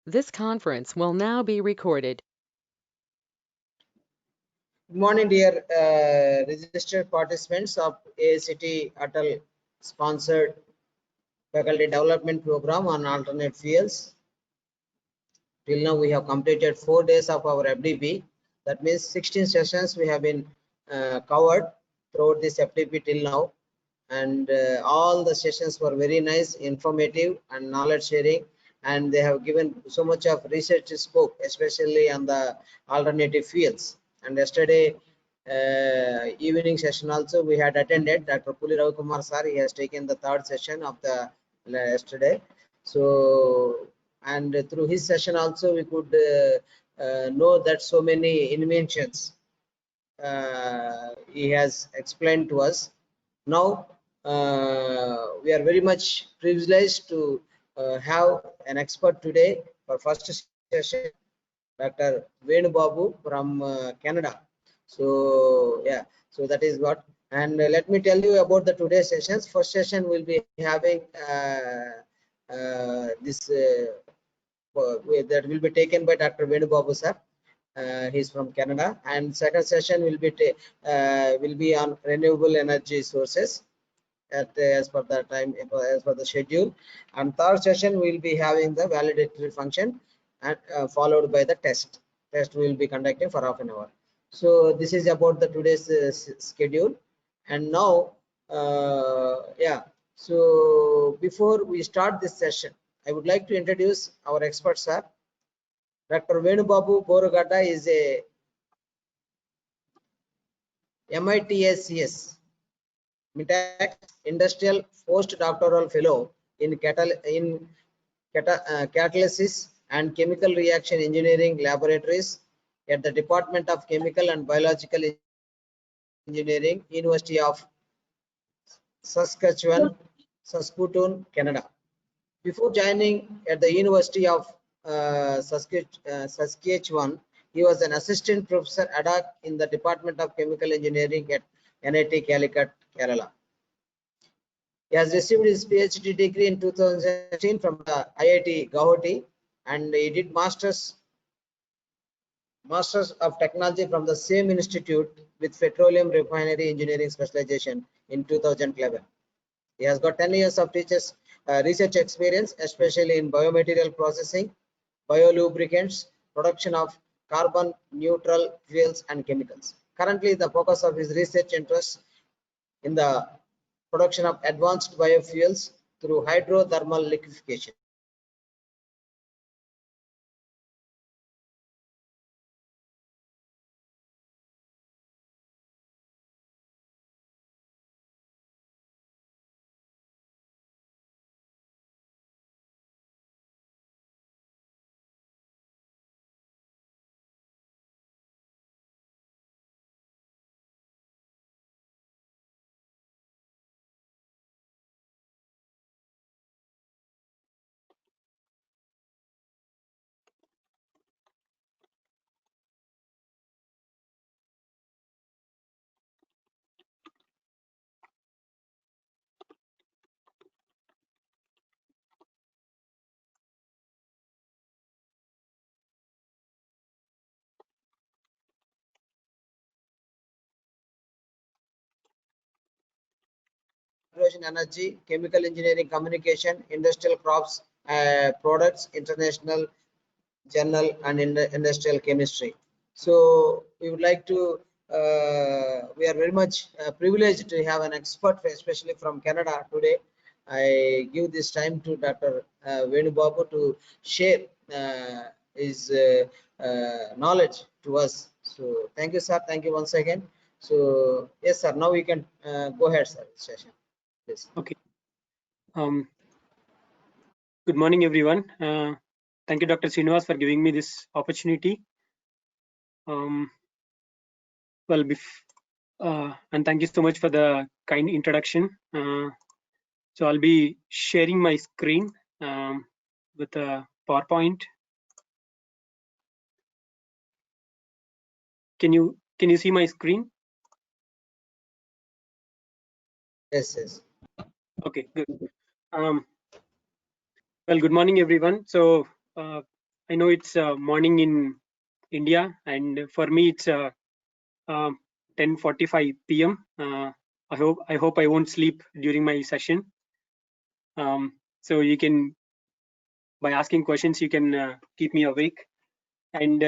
This conference will now be recorded. Good morning, dear registered participants of AICTE Atal sponsored faculty development program on alternate fuels. Till now, we have completed 4 days of our FDP. That means 16 sessions we have been covered throughout this FDP till now. And all the sessions were very nice, informative and knowledge sharing, and they have given so much of research scope, especially on the alternative fuels. And yesterday evening session also we had attended. Dr. Puli Ravikumar sir, he has taken the third session of the yesterday. So, and through his session also we could know that so many inventions he has explained to us. Now we are very much privileged to have an expert today for first session, Dr. Venu Babu from Canada. So yeah, so that is what. And let me tell you about the today's sessions. First session will be having this that will be taken by Dr. Venu Babu sir. He's from Canada. And second session will be on renewable energy sources as per the time, as per the schedule. And third session will be having the validatory function, and followed by the test we will be conducting for half an hour. So this is about the today's schedule. And now yeah, so before we start this session, I would like to introduce our expert sir. Dr. Venu Babu Borugada is a MITSCS MITAX Industrial Postdoctoral Fellow in Catalysis and Chemical Reaction Engineering Laboratories at the Department of Chemical and Biological Engineering, University of Saskatchewan, Canada. Before joining at the University of Saskatchewan, he was an assistant professor ad hoc in the Department of Chemical Engineering at NIT Calicut, Kerala. He has received his PhD degree in 2016 from the IIT Guwahati, and he did Masters of Technology from the same institute with Petroleum Refinery Engineering specialization in 2011. He has got 10 years of research experience, especially in biomaterial processing, biolubricants, production of carbon neutral fuels and chemicals. Currently, the focus of his research interests in the production of advanced biofuels through hydrothermal liquefaction. Energy, chemical engineering, communication, industrial crops, products, international journal, and industrial chemistry. So we would like to, we are very much privileged to have an expert, especially from Canada today. I give this time to Dr. Venu Babu to share his knowledge to us. So thank you, sir. Thank you once again. So yes, sir. Now we can go ahead, sir. Session. Yes. Okay. Good morning, everyone. Thank you, Dr. Srinivas, for giving me this opportunity. And thank you so much for the kind introduction. So I'll be sharing my screen with a PowerPoint. Can you see my screen? Yes, yes. Okay, good. Well, good morning, everyone. So I know it's morning in India, and for me it's 10:45 p.m. I hope I won't sleep during my session. So you can, by asking questions, you can keep me awake. And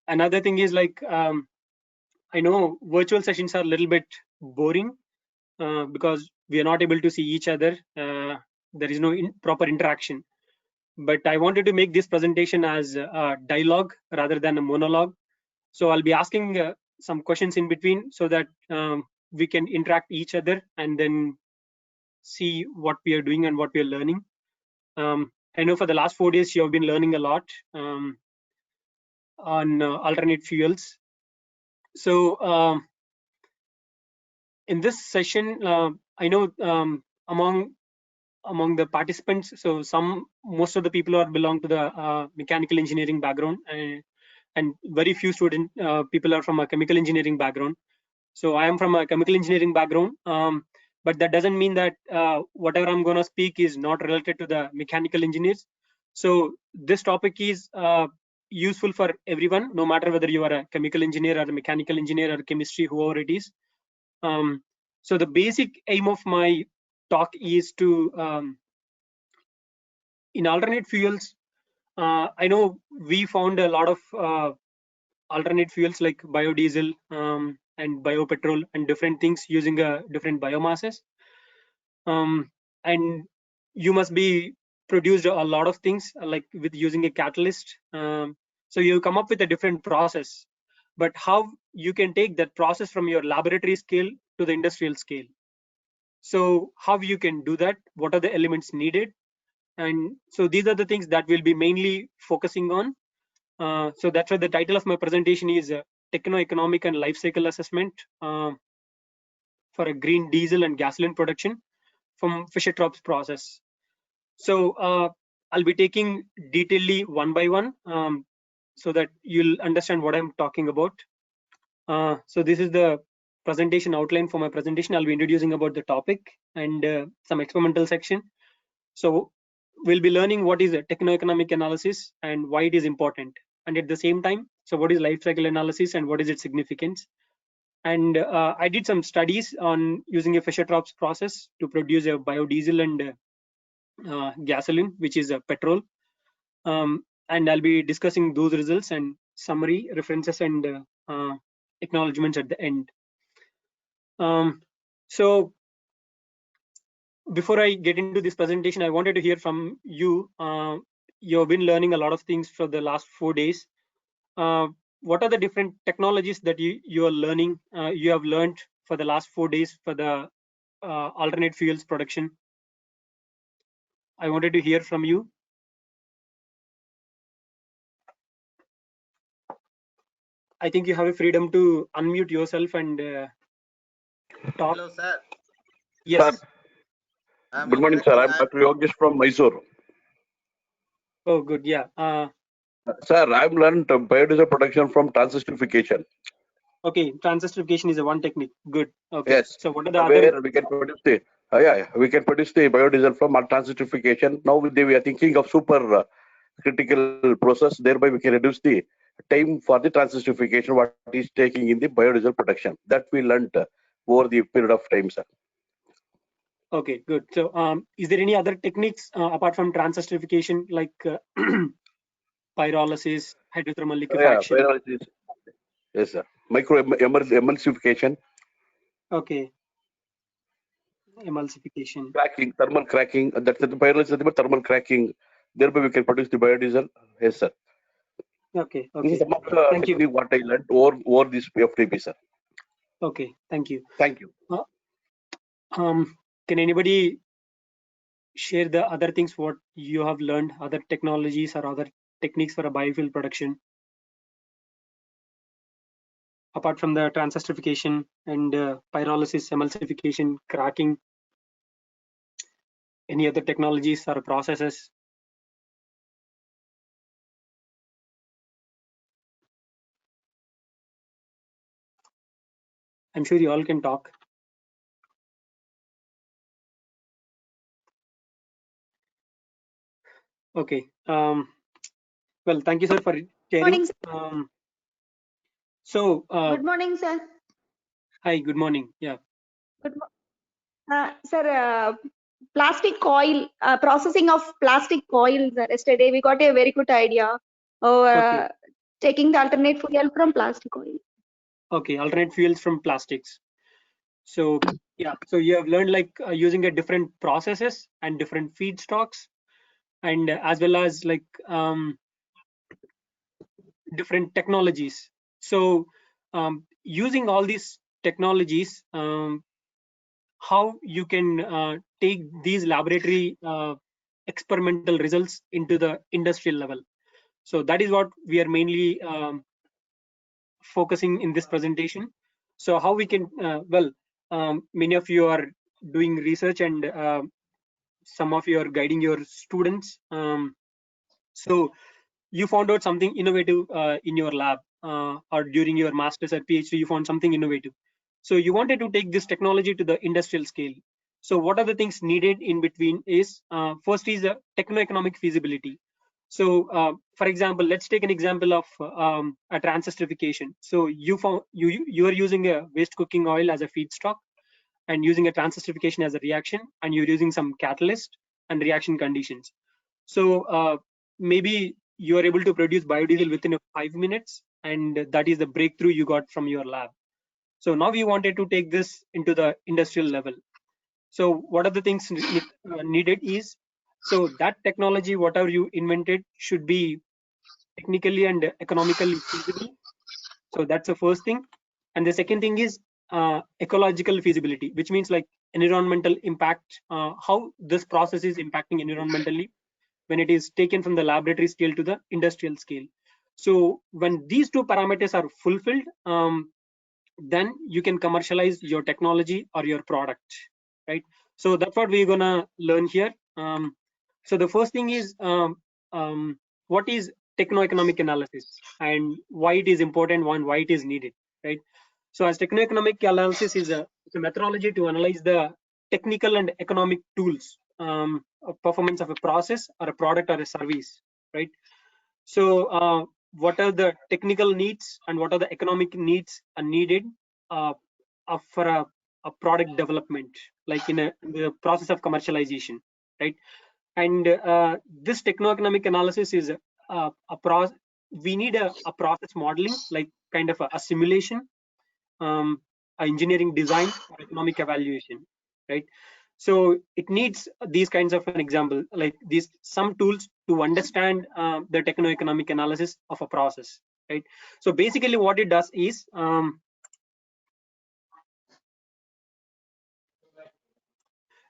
another thing is like I know virtual sessions are a little bit boring because we are not able to see each other. There is no proper interaction. But I wanted to make this presentation as a dialogue rather than a monologue. So I'll be asking some questions in between so that we can interact each other and then see what we are doing and what we are learning. I know for the last 4 days you have been learning a lot on alternate fuels. So in this session, I know among the participants, so most of the people are belong to the mechanical engineering background, and very few people are from a chemical engineering background. So I am from a chemical engineering background, but that doesn't mean that whatever I'm going to speak is not related to the mechanical engineers. So this topic is useful for everyone, no matter whether you are a chemical engineer or a mechanical engineer or chemistry, whoever it is. So the basic aim of my talk is to in alternate fuels. I know we found a lot of alternate fuels like biodiesel and biopetrol and different things using different biomasses. And you must be produced a lot of things like with using a catalyst. So you come up with a different process, but how you can take that process from your laboratory scale to the industrial scale. So how you can do that? What are the elements needed? And so these are the things that we'll be mainly focusing on. So that's why the title of my presentation is Techno-Economic and Life Cycle Assessment for a green diesel and gasoline production from Fischer-Tropsch process. So I'll be taking detailedly one by one so that you'll understand what I'm talking about. So this is the presentation outline for my presentation. I'll be introducing about the topic and some experimental section. So we'll be learning what is a techno-economic analysis and why it is important. And at the same time, so what is life cycle analysis and what is its significance? And I did some studies on using a Fischer-Tropsch process to produce a biodiesel and gasoline, which is a petrol. And I'll be discussing those results and summary, references, and acknowledgements at the end. So before I get into this presentation, I wanted to hear from you. You've been learning a lot of things for the last 4 days. What are the different technologies that you are learning, you have learned for the last 4 days for the alternate fuels production? I wanted to hear from you. I think you have a freedom to unmute yourself and talk. Hello, sir. Yes. Sir. Good morning, sir. I'm Dr. Yogesh from Mysore. Oh, good. Yeah. Sir, I've learned biodiesel production from transesterification. Okay. Transesterification is a one technique. Good. Okay. Yes. So what are the where other? we can produce the we can produce the biodiesel from transesterification. Now we are thinking of super critical process. Thereby, we can reduce the time for the transesterification what is taking in the biodiesel production. That we learned over the period of time, sir. Okay, good. So, is there any other techniques apart from transesterification, like pyrolysis, hydrothermal liquefaction? Pyrolysis. Yes, sir. Emulsification. Okay. Emulsification. Cracking, thermal cracking. That's the pyrolysis, but thermal cracking. Thereby, we can produce the biodiesel. Yes, sir. Okay. This is Okay. some of the Thank you. what I learned over this FTP, sir. Okay. Thank you. Thank you. Can anybody share the other things what you have learned, other technologies or other techniques for a biofuel production, apart from the transesterification and pyrolysis, emulsification, cracking? Any other technologies or processes? I'm sure you all can talk. Okay. Well, thank you, sir, for Good sharing. morning, sir. Good morning, sir. Hi, good morning. Yeah. Good sir, plastic coil, processing of plastic coils. Yesterday we got a very good idea of Okay. taking the alternate fuel from plastic oil. Okay. Alternate fuels from plastics. So yeah. So you have learned like using a different processes and different feedstocks, and as well as like different technologies. So using all these technologies, how you can take these laboratory experimental results into the industrial level. So that is what we are mainly focusing in this presentation. So how we can, many of you are doing research, and some of you are guiding your students. So you found out something innovative in your lab, or during your master's or PhD, you found something innovative. So you wanted to take this technology to the industrial scale. So what are the things needed in between is, first is the techno-economic feasibility. So for example, let's take an example of a transesterification. So you are using a waste cooking oil as a feedstock, and using a transesterification as a reaction, and you're using some catalyst and reaction conditions. So maybe you are able to produce biodiesel within 5 minutes, and that is the breakthrough you got from your lab. So now we wanted to take this into the industrial level. So what are the things needed is, so that technology, whatever you invented, should be technically and economically feasible. So that's the first thing. And the second thing is ecological feasibility, which means like environmental impact, how this process is impacting environmentally when it is taken from the laboratory scale to the industrial scale. So when these two parameters are fulfilled, then you can commercialize your technology or your product, right? So that's what we're gonna learn here. So the first thing is, what is techno-economic analysis and why it is important, and why it is needed, right? So as techno-economic analysis is it's a methodology to analyze the technical and economic tools, of performance of a process or a product or a service, right? So what are the technical needs and what are the economic needs are needed for a product development, like in the process of commercialization, right? And this techno-economic analysis is a process. We need a process modeling, like kind of a simulation, engineering design, or economic evaluation, right? So it needs these kinds of an example, like these some tools to understand the techno-economic analysis of a process, right? So basically what it does is,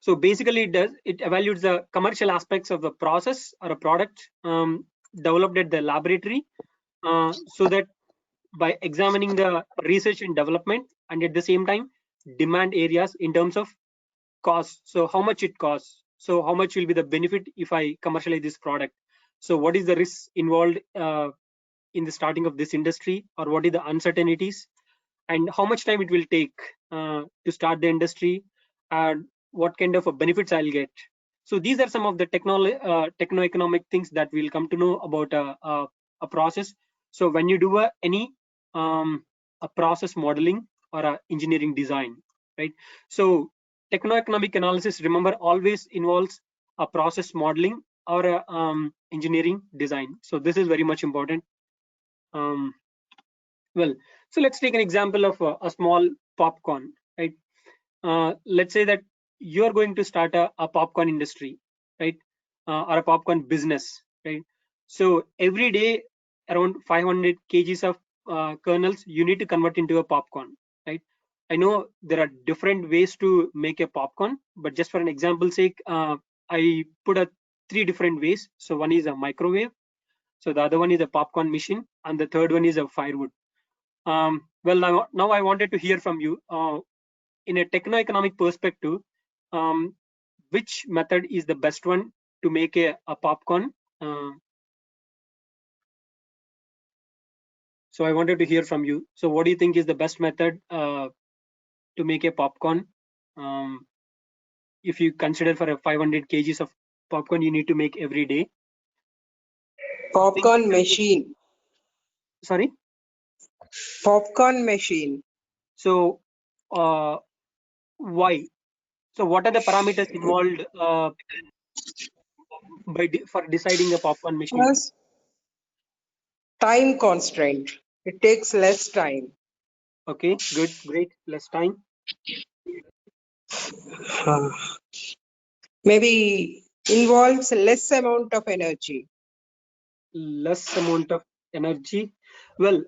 so basically it evaluates the commercial aspects of the process or a product developed at the laboratory, so that by examining the research and development, and at the same time demand areas in terms of cost. So how much it costs, so how much will be the benefit if I commercialize this product, so what is the risk involved in the starting of this industry, or what is the uncertainties, and how much time it will take to start the industry, and what kind of benefits I'll get. So these are some of the techno-economic things that we'll come to know about a process. So when you do a process modeling or a engineering design, right? So techno-economic analysis, remember, always involves a process modeling or a engineering design. So this is very much important. Well, so let's take an example of a small popcorn, right? Let's say that you're going to start a popcorn industry, right? Or a popcorn business, right? So every day around 500 kgs of kernels you need to convert into a popcorn, right? I know there are different ways to make a popcorn, but just for an example's sake, I put a 3 different ways. So one is a microwave, so the other one is a popcorn machine, and the third one is a firewood. Well, now I wanted to hear from you. In a techno-economic perspective, which method is the best one to make a popcorn? So I wanted to hear from you. So what do you think is the best method to make a popcorn? If you consider for a 500 kgs of popcorn you need to make every day. Popcorn machine. Sorry. Popcorn machine. So why? So what are the parameters involved for deciding a popcorn machine? Plus time constraint. It takes less time. Okay, good, great. Less time. Maybe involves less amount of energy. Less amount of energy. Well,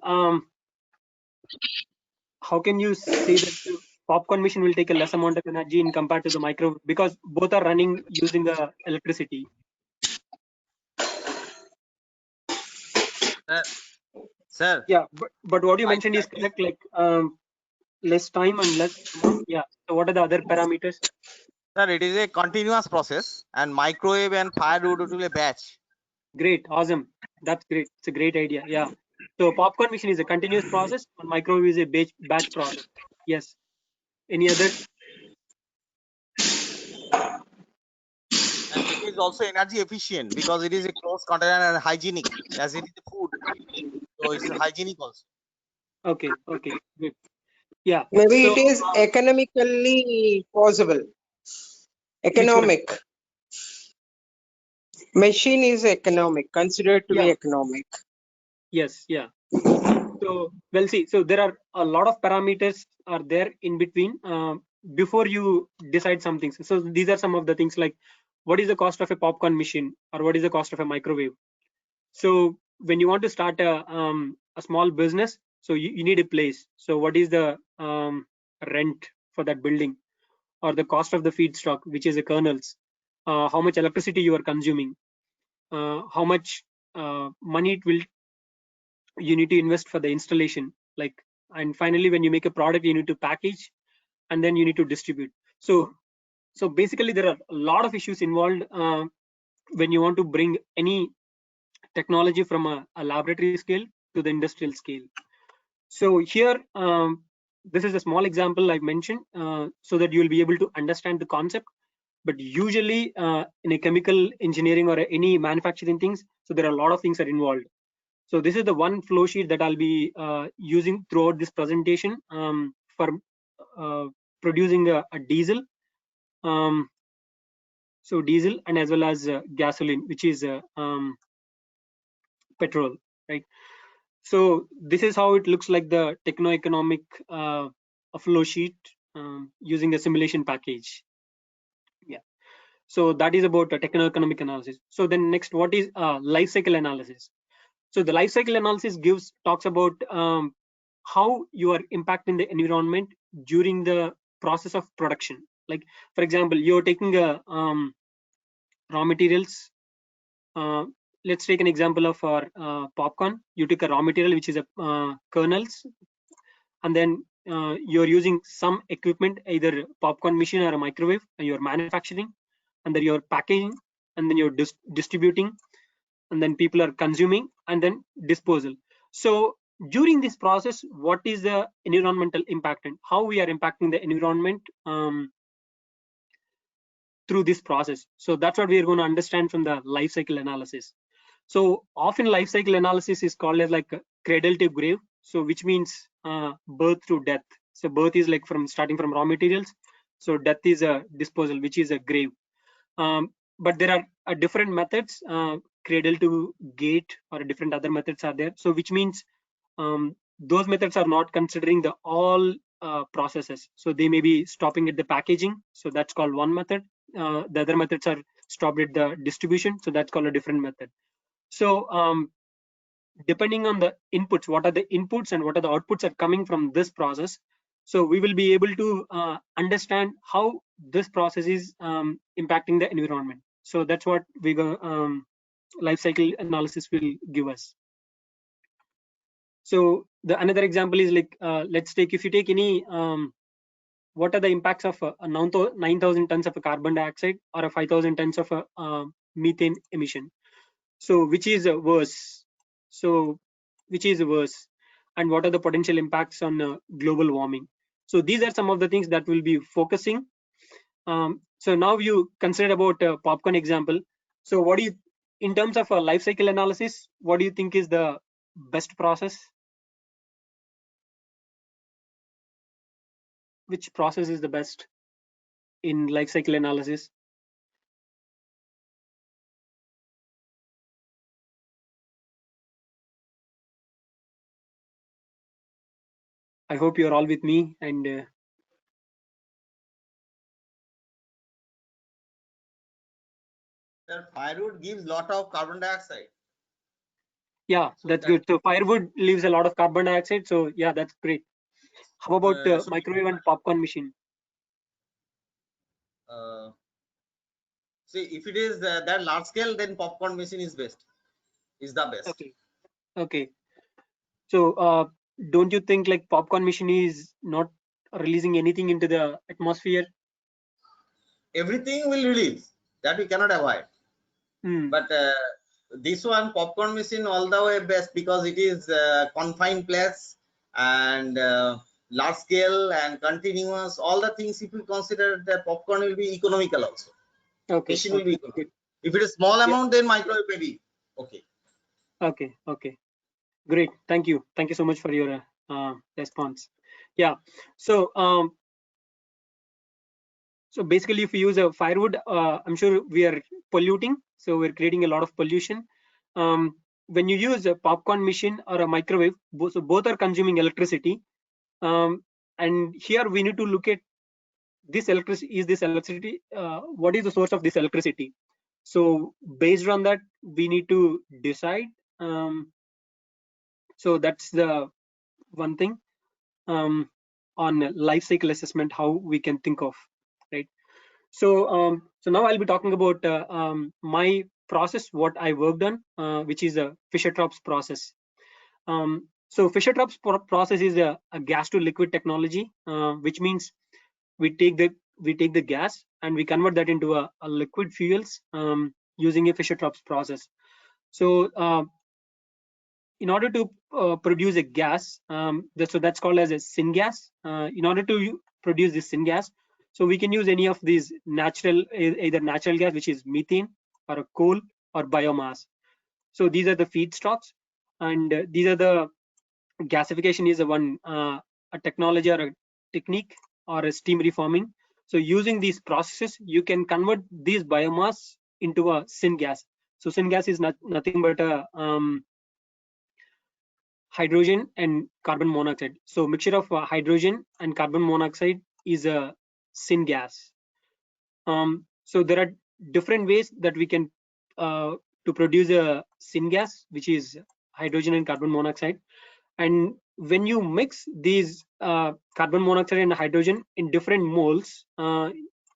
how can you say that the popcorn machine will take a less amount of energy in compared to the microwave, because both are running using the electricity? Sir, Yeah, but what you I, mentioned is correct, like less time and less amount. Yeah, so what are the other parameters? sir, it is a continuous process, and microwave and firewood will be a batch. Great, awesome, that's great. It's a great idea. Yeah, so popcorn machine is a continuous process and microwave is a batch process. Yes. Any other? And it is also energy efficient because it is a closed container and hygienic, as it is food. So it's hygienic also. Okay, good. Yeah, Maybe so it is economically possible. which one? Economic. Machine is economic, considered to be Yeah. economic. Yes, yeah. So, well, see, so there are a lot of parameters are there in between before you decide something. So these are some of the things, like what is the cost of a popcorn machine or what is the cost of a microwave. So when you want to start a small business, so you need a place. So what is the rent for that building, or the cost of the feedstock, which is the kernels, how much electricity you are consuming, how much money it will you need to invest for the installation, like, and finally when you make a product you need to package and then you need to distribute. So basically there are a lot of issues involved when you want to bring any technology from a laboratory scale to the industrial scale. So here this is a small example I've mentioned so that you'll be able to understand the concept. But usually in a chemical engineering or any manufacturing things, so there are a lot of things that are involved. So this is the one flow sheet that I'll be using throughout this presentation for producing a diesel. So diesel, and as well as gasoline, which is petrol, right? So this is how it looks like, the techno-economic flow sheet using a simulation package. Yeah. So that is about a techno-economic analysis. So then next, what is life cycle analysis? So the life cycle analysis talks about how you are impacting the environment during the process of production. Like, for example, you're taking a raw materials. Let's take an example of our popcorn. You took a raw material, which is a kernels, and then you're using some equipment, either popcorn machine or a microwave, and you're manufacturing, and then you're packaging, and then you're distributing, and then people are consuming, and then disposal. So during this process, what is the environmental impact and how we are impacting the environment through this process? So that's what we are going to understand from the life cycle analysis. So often life cycle analysis is called as like cradle to grave, so which means birth to death. So birth is like from starting from raw materials, so death is a disposal, which is a grave. But there are different methods, cradle to gate, or different other methods are there. So which means those methods are not considering the all processes. So they may be stopping at the packaging, so that's called one method. The other methods are stopped at the distribution, so that's called a different method. So depending on the inputs, what are the inputs and what are the outputs are coming from this process, so we will be able to understand how this process is impacting the environment. So that's what we go life cycle analysis will give us. So the another example is like, let's take, if you take any what are the impacts of 9,000 tons of a carbon dioxide or a 5,000 tons of a methane emission. So which is worse? So which is worse, and what are the potential impacts on global warming? So these are some of the things that we'll be focusing. So now you consider about popcorn example. So what do you in terms of a life cycle analysis, what do you think is the best process? Which process is the best in life cycle analysis? I hope you're all with me, and Sir, firewood gives lot of carbon dioxide. yeah, So that's that- good. So firewood leaves a lot of carbon dioxide. So yeah, that's great. How about so- microwave and popcorn machine? See, if it is that large scale, then popcorn machine is best. Is the best. Okay. Okay. So don't you think like popcorn machine is not releasing anything into the atmosphere? Everything will release. That we cannot avoid. Hmm. But this one, popcorn machine, all the way best because it is confined place and large scale and continuous. All the things, if you consider, the popcorn will be economical also. Okay. Machine will be Okay. economical. Good. If it is small Yeah. amount, then microwave may be okay. Okay. Okay. Great. Thank you. Thank you so much for your response. Yeah. So so basically, if we use a firewood, I'm sure we are polluting. So we're creating a lot of pollution. When you use a popcorn machine or a microwave, so both are consuming electricity. And here we need to look at this electricity. Is this electricity? What is the source of this electricity? So based on that, we need to decide. So that's the one thing on life cycle assessment, how we can think of, right? So so now I'll be talking about my process, what I worked on, which is a Fischer-Tropsch process. So Fischer-Tropsch process is a gas to liquid technology, which means we take the gas and we convert that into a liquid fuels using a Fischer-Tropsch process. So in order to produce a gas, so that's called as a syngas. In order to produce this syngas, so we can use any of these natural, either natural gas, which is methane, or a coal, or biomass. So these are the feedstocks, and these are the gasification is a technology or a technique or a steam reforming. So using these processes, you can convert these biomass into a syngas. So syngas is nothing but a hydrogen and carbon monoxide. So mixture of hydrogen and carbon monoxide is a syngas. So there are different ways that we can to produce a syngas, which is hydrogen and carbon monoxide. And when you mix these carbon monoxide and hydrogen in different moles,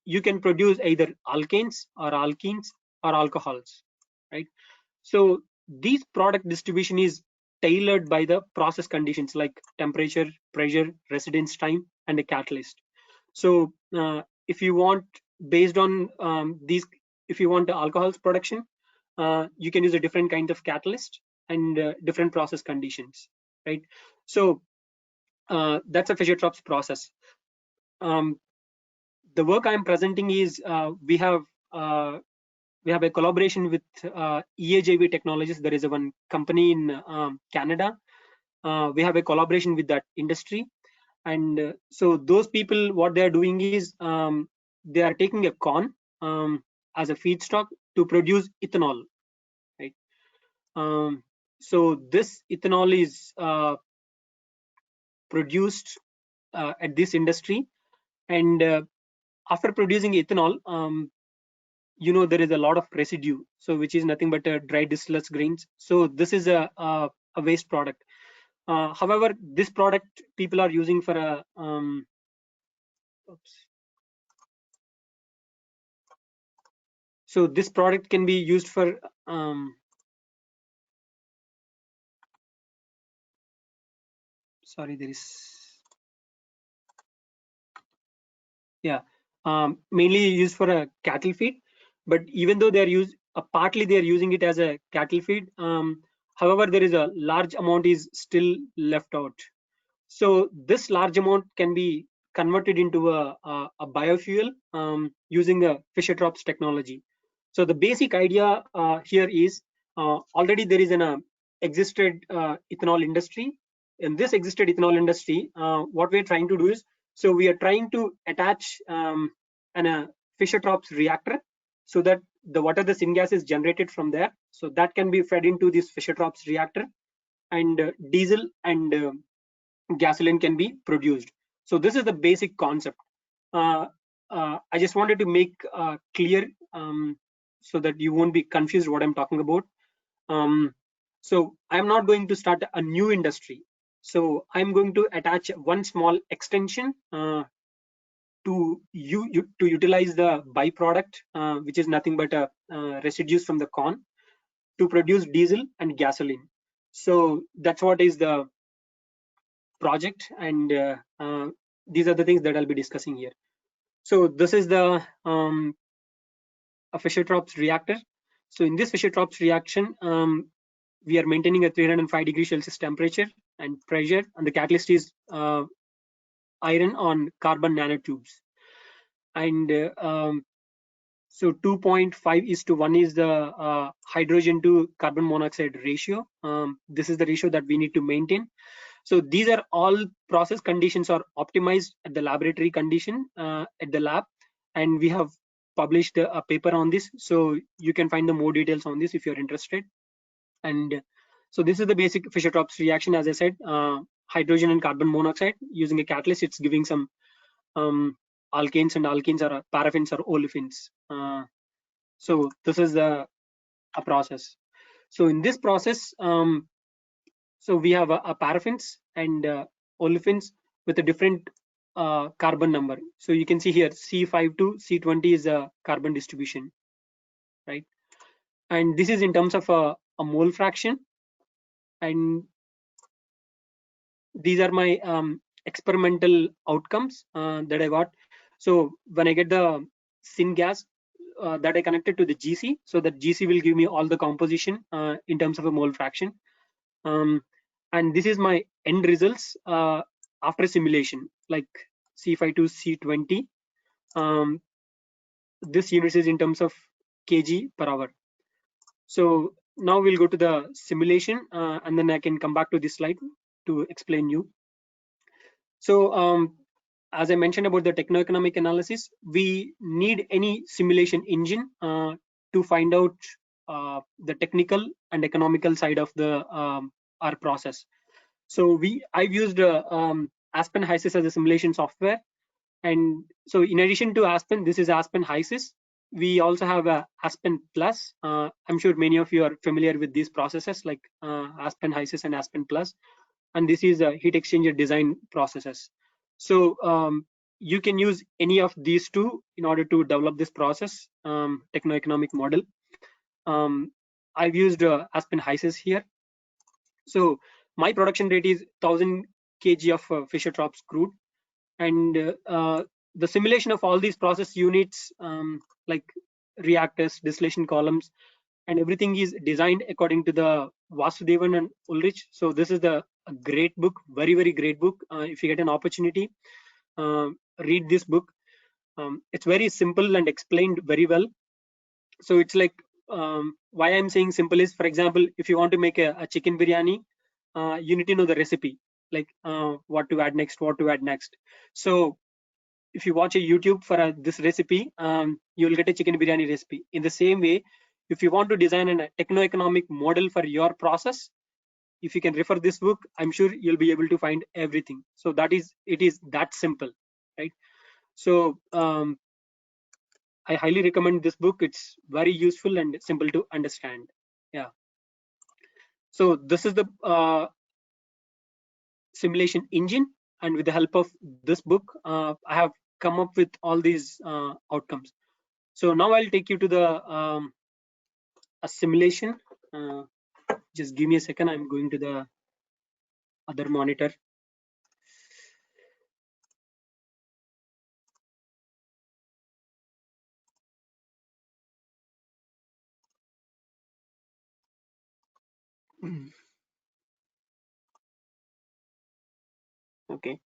you can produce either alkanes or alkenes or alcohols, right? So these product distribution is tailored by the process conditions like temperature, pressure, residence time, and a catalyst. So if you want, based on these, if you want the alcohols production, you can use a different kind of catalyst and different process conditions, right? So that's a Fischer-Tropsch process. The work I'm presenting is we have a collaboration with EAJV Technologies. There is one company in Canada. We have a collaboration with that industry, and so those people, what they are doing is they are taking a corn as a feedstock to produce ethanol, right? So this ethanol is produced at this industry, and after producing ethanol, there is a lot of residue, so which is nothing but dry distillers grains. So this is a waste product. However, this product people are using for a so this product can be used for sorry, there is mainly used for a cattle feed. But even though they are used partly, they are using it as a cattle feed. However, there is a large amount is still left out. So this large amount can be converted into a biofuel using a Fischer-Tropsch technology. So the basic idea here is already there is an existed ethanol industry. In this existed ethanol industry, what we're trying to do is, so we are trying to attach a Fischer-Tropsch reactor, so that the water, the syngas is generated from there, so that can be fed into this Fischer-Tropsch reactor, and diesel and gasoline can be produced. So this is the basic concept. I just wanted to make clear so that you won't be confused what I'm talking about. So I'm not going to start a new industry. So I'm going to attach one small extension to utilize the byproduct, which is nothing but residues from the corn, to produce diesel and gasoline. So that's what is the project, and these are the things that I'll be discussing here. So this is the a Fischer-Tropsch reactor. So in this Fischer-Tropsch reaction, we are maintaining a 305 degrees Celsius temperature and pressure, and the catalyst is iron on carbon nanotubes. And so 2.5:1 is the hydrogen to carbon monoxide ratio. This is the ratio that we need to maintain. So these are all process conditions are optimized at the laboratory condition at the lab, and we have published a paper on this, so you can find the more details on this if you're interested. And so this is the basic Fischer-Tropsch reaction. As I said, hydrogen and carbon monoxide using a catalyst, it's giving some alkanes, and alkenes are paraffins or olefins. So this is a process. So in this process, so we have a paraffins and olefins with a different carbon number. So you can see here C5 to C20 is a carbon distribution, right? And this is in terms of a mole fraction. And these are my experimental outcomes that I got. So when I get the syngas that I connected to the GC, so that GC will give me all the composition in terms of a mole fraction. And this is my end results after simulation, like C5 to C20. This unit is in terms of kg per hour. So now we'll go to the simulation, and then I can come back to this slide to explain you. So as I mentioned about the techno-economic analysis, we need any simulation engine to find out the technical and economical side of the our process. So I've used Aspen HYSYS as a simulation software. And so in addition to Aspen, this is Aspen HYSYS. We also have a Aspen Plus. I'm sure many of you are familiar with these processes like Aspen HYSYS and Aspen Plus. And this is a heat exchanger design processes. So you can use any of these two in order to develop this process techno-economic model. I've used Aspen HYSYS here. So my production rate is 1000 kg of Fischer-Tropsch crude, and the simulation of all these process units like reactors, distillation columns, and everything is designed according to the Vasudevan and Ulrich. So this is a great book, very, very great book. If you get an opportunity, read this book. It's very simple and explained very well. So it's like why I'm saying simple is, for example, if you want to make a chicken biryani, you need to know the recipe, like what to add next, what to add next. So if you watch a YouTube for this recipe, you'll get a chicken biryani recipe. In the same way, if you want to design a techno-economic model for your process, if you can refer this book, I'm sure you'll be able to find everything. So it is that simple, right? So I highly recommend this book. It's very useful and simple to understand. Yeah. So this is the simulation engine, and with the help of this book, I have come up with all these outcomes. So now I'll take you to the a simulation. Just give me a second. I'm going to the other monitor. Okay.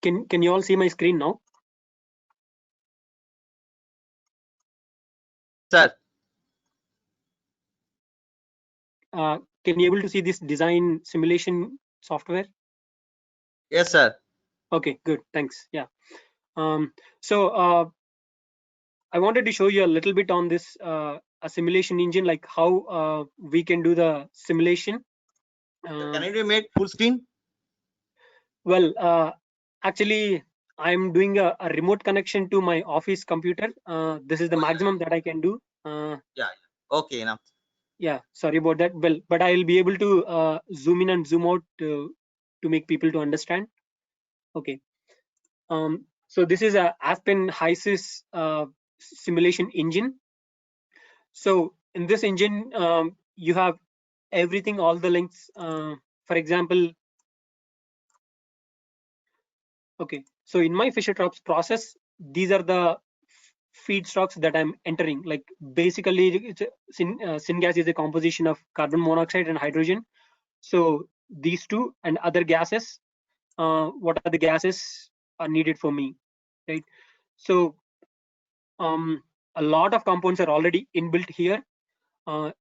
Can you all see my screen now? Sir, Can you able to see this design simulation software? yes, sir. Okay, good, thanks. Yeah. So I wanted to show you a little bit on this a simulation engine, like how we can do the simulation. Can it be made full screen? Well, actually, I'm doing a remote connection to my office computer. This is the maximum that I can do. Okay, now. Yeah, sorry about that. Well, but I'll be able to zoom in and zoom out to make people to understand. Okay. So this is a Aspen HYSYS simulation engine. So in this engine, you have everything, all the links. For example, okay. So in my Fischer-Tropsch process, these are the feedstocks that I'm entering. Like basically, it's syngas is a composition of carbon monoxide and hydrogen. So these two and other gases, what are the gases are needed for me, right? So a lot of compounds are already inbuilt here.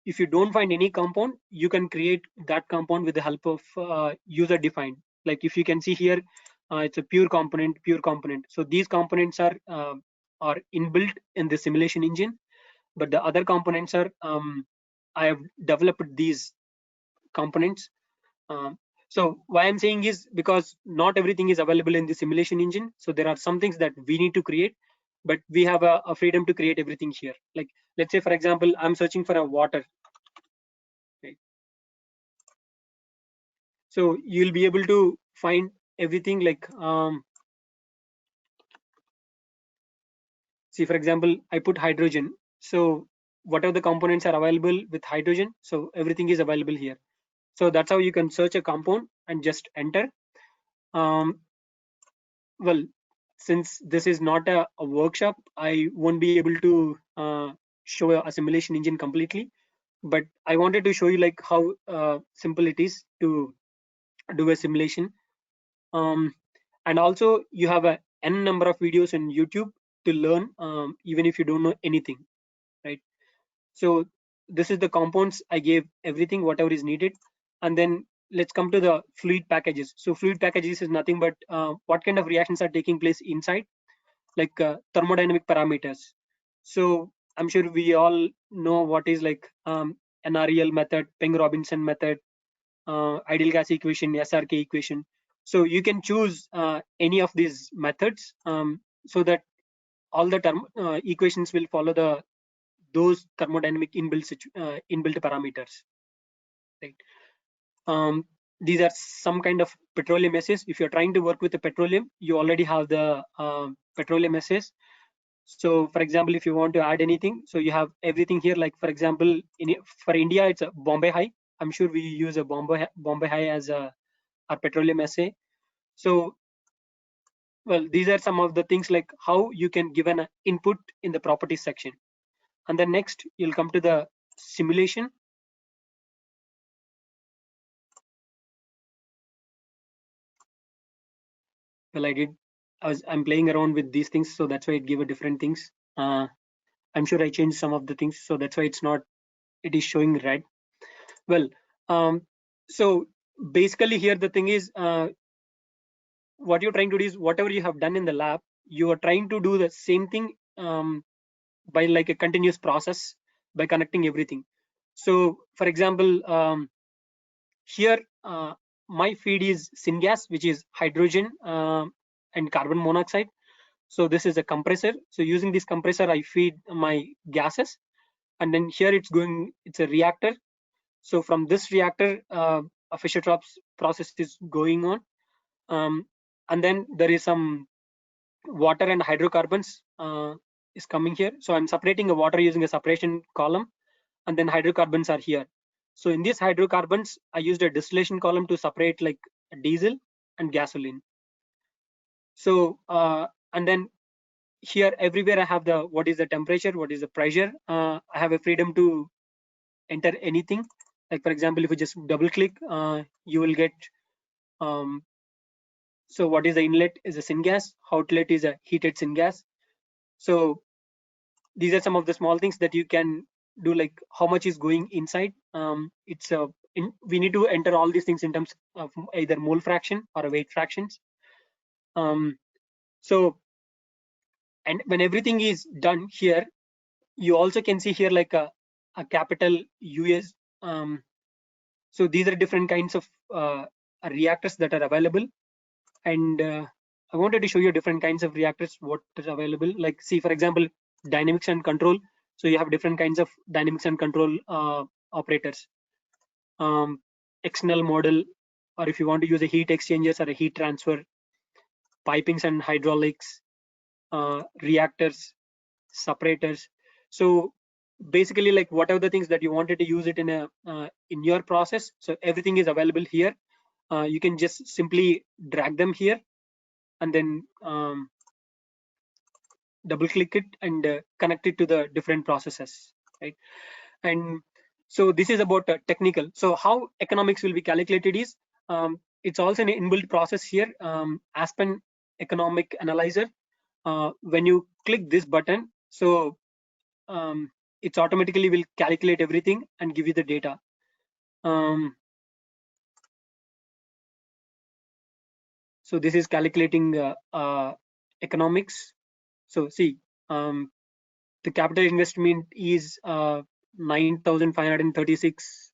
If you don't find any compound, you can create that compound with the help of user defined. Like if you can see here, it's a pure component. So these components are inbuilt in the simulation engine, but the other components are I have developed these components. So why I'm saying is because not everything is available in the simulation engine. So there are some things that we need to create, but we have a freedom to create everything here. Like let's say, for example, I'm searching for a water. Right? So you'll be able to find everything like, see, for example, I put hydrogen. So whatever the components are available with hydrogen, so everything is available here. So that's how you can search a compound and just enter. Well, since this is not a workshop, I won't be able to show a simulation engine completely, but I wanted to show you like how simple it is to do a simulation. And also you have a n number of videos in YouTube to learn, even if you don't know anything, right? So this is the compounds. I gave everything whatever is needed, and then let's come to the fluid packages. So fluid packages is nothing but what kind of reactions are taking place inside, like thermodynamic parameters. So I'm sure we all know what is like NREL method, Peng-Robinson method, ideal gas equation, SRK equation. So you can choose any of these methods, so that all the term equations will follow those thermodynamic inbuilt parameters, right? These are some kind of petroleum essays. If you're trying to work with the petroleum, you already have the petroleum essays. So for example, if you want to add anything, so you have everything here. Like for example, for India, it's a Bombay High. I'm sure we use a Bombay High as a petroleum essay. So, well, these are some of the things like how you can give an input in the properties section. And then next, you'll come to the simulation. Well, I'm playing around with these things, so that's why it gave a different things. I'm sure I changed some of the things, so that's why it is showing red. Well, so basically here the thing is, what you're trying to do is whatever you have done in the lab, you are trying to do the same thing by like a continuous process by connecting everything. So for example, here my feed is syngas, which is hydrogen and carbon monoxide. So this is a compressor. So using this compressor, I feed my gases, and then here it's a reactor. So from this reactor, a Fischer-Tropsch process is going on, and then there is some water and hydrocarbons is coming here. So I'm separating the water using a separation column, and then hydrocarbons are here. So in these hydrocarbons, I used a distillation column to separate like diesel and gasoline. So and then here everywhere I have what is the temperature, what is the pressure. I have a freedom to enter anything. Like for example, if you just double click, you will get So what is the inlet is a syngas, outlet is a heated syngas. So these are some of the small things that you can do, like how much is going inside. We need to enter all these things in terms of either mole fraction or weight fractions. So, and when everything is done here, you also can see here like a capital US. So these are different kinds of reactors that are available, and I wanted to show you different kinds of reactors what is available. Like, see, for example, dynamics and control. So you have different kinds of dynamics and control operators. External model, or if you want to use a heat exchangers or a heat transfer, pipings and hydraulics, reactors, separators. So basically, like whatever the things that you wanted to use it in your process, so everything is available here. You can just simply drag them here and then double click it and connect it to the different processes, right? And so this is about technical. So how economics will be calculated is it's also an inbuilt process here, Aspen Economic Analyzer. When you click this button, so it automatically will calculate everything and give you the data. So this is calculating economics. So see, the capital investment is 9,536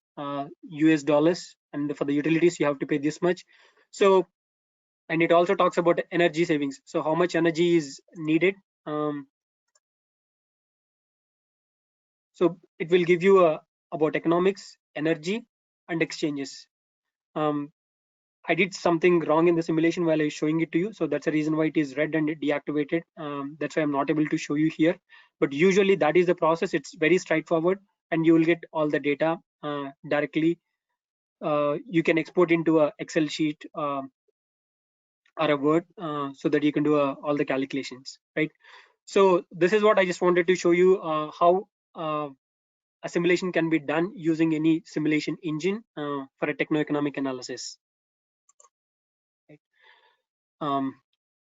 US dollars, and for the utilities you have to pay this much. So, and it also talks about energy savings. So how much energy is needed. So it will give you about economics, energy, and exchanges. I did something wrong in the simulation while I was showing it to you, so that's the reason why it is red and deactivated. That's why I'm not able to show you here, but usually that is the process. It's very straightforward, and you will get all the data directly. You can export into a Excel sheet or a Word so that you can do all the calculations, right? So this is what I just wanted to show you, how a simulation can be done using any simulation engine for a techno-economic analysis.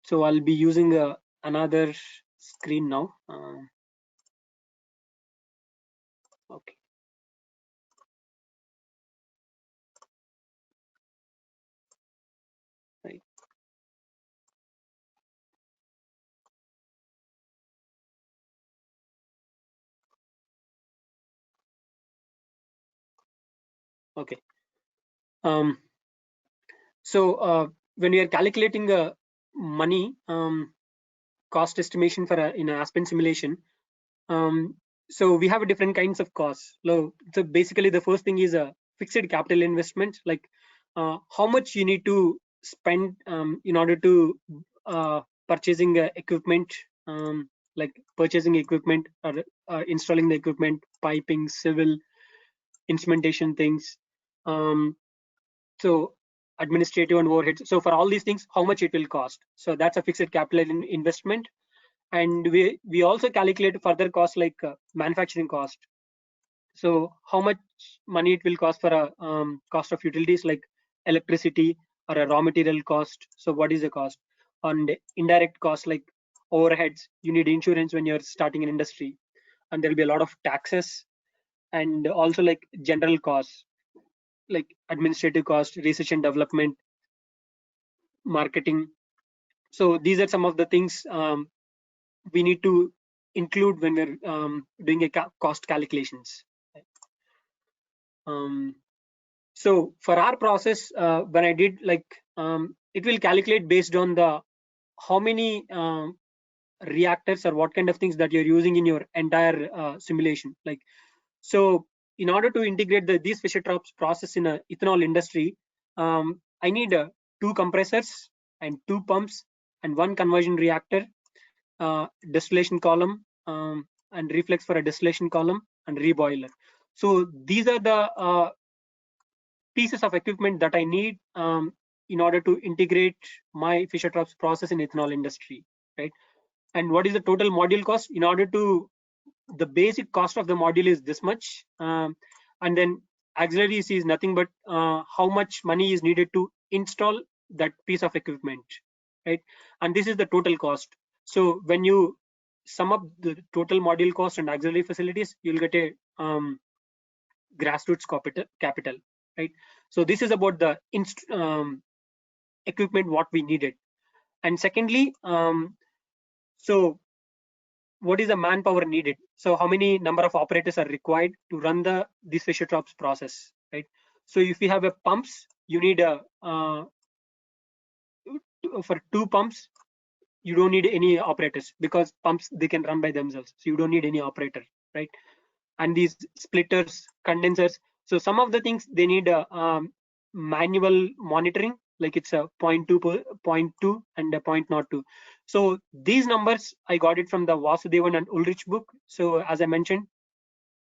So I'll be using another screen now. Okay. Right. Okay. So when we are calculating money cost estimation for in an Aspen simulation, so we have different kinds of costs. So basically, the first thing is a fixed capital investment, like how much you need to spend in order to purchasing equipment, like purchasing equipment or installing the equipment, piping, civil, instrumentation things. So administrative and overheads. So for all these things, how much it will cost. So that's a fixed capital investment. And we also calculate further costs like manufacturing cost. So how much money it will cost for a cost of utilities like electricity or a raw material cost. So what is the cost? And indirect costs like overheads. You need insurance when you're starting an industry, and there'll be a lot of taxes, and also like general costs like administrative cost, research and development, marketing. So these are some of the things we need to include when we're doing a cost calculations. So for our process, when I did like, it will calculate based on the how many reactors or what kind of things that you're using in your entire simulation. Like, so in order to integrate these Fischer-Tropsch process in a ethanol industry, I need 2 compressors and 2 pumps and 1 conversion reactor, distillation column, and reflex for a distillation column, and reboiler. So these are the pieces of equipment that I need in order to integrate my Fischer-Tropsch process in ethanol industry, right? And what is the total module cost? In order to, the basic cost of the module is this much, and then auxiliaries is nothing but how much money is needed to install that piece of equipment, right? And this is the total cost. So when you sum up the total module cost and auxiliary facilities, you'll get a grassroots capital, right? So this is about the equipment what we needed. And secondly, so what is the manpower needed? So how many number of operators are required to run this Fischer-Tropsch process, right? So if you have a pumps, you need a for 2 pumps, you don't need any operators, because pumps, they can run by themselves, so you don't need any operator, right? And these splitters, condensers, so some of the things they need manual monitoring, like it's a 0.2 and a 0.02. So these numbers I got it from the Vasudevan and Ulrich book. So as I mentioned,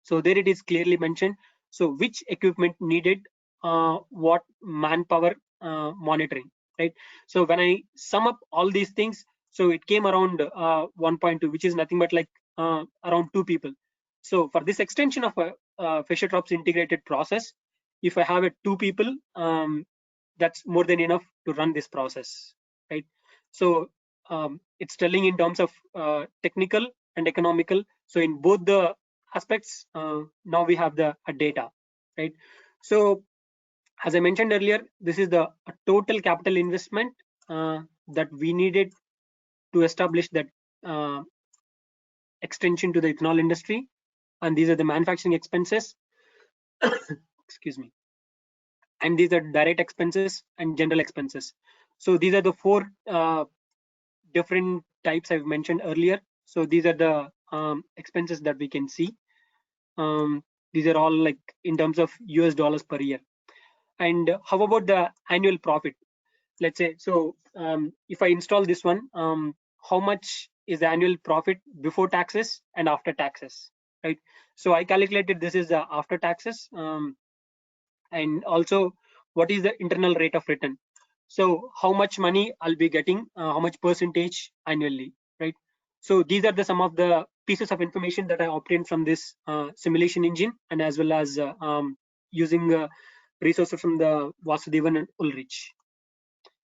so there it is clearly mentioned, so which equipment needed what manpower monitoring, right? So when I sum up all these things, so it came around 1.2, which is nothing but like around 2 people. So for this extension of a Fischer-Tropsch integrated process, if I have 2 people, that's more than enough to run this process, right? So it's telling in terms of technical and economical. So in both the aspects, now we have the data, right? So as I mentioned earlier, this is the total capital investment that we needed to establish that extension to the ethanol industry, and these are the manufacturing expenses. Excuse me. And these are direct expenses and general expenses. So these are the 4 different types I've mentioned earlier. So these are the expenses that we can see. These are all like in terms of US dollars per year. And how about the annual profit? Let's say, so if I install this one, how much is the annual profit before taxes and after taxes, right? So I calculated this is after taxes, and also what is the internal rate of return. So how much money I'll be getting, how much percentage annually, right? So these are the some of the pieces of information that I obtained from this simulation engine, and as well as using resources from the Vasudevan and Ulrich,